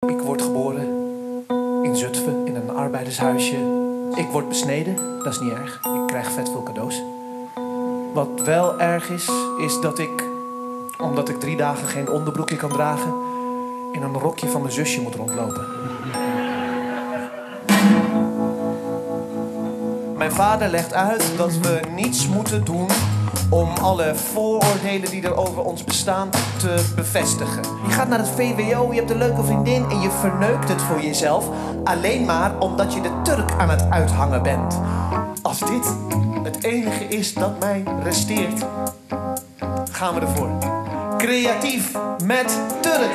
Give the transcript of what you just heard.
Ik word geboren in Zutphen, in een arbeidershuisje. Ik word besneden, dat is niet erg. Ik krijg vet veel cadeaus. Wat wel erg is, is dat ik, omdat ik 3 dagen geen onderbroekje kan dragen, in een rokje van mijn zusje moet rondlopen. Mijn vader legt uit dat we niets moeten doen om alle vooroordelen die er over ons bestaan te bevestigen. Je gaat naar het VWO, je hebt een leuke vriendin en je verneukt het voor jezelf. Alleen maar omdat je de Turk aan het uithangen bent. Als dit het enige is dat mij resteert, gaan we ervoor. Creatief met Turk.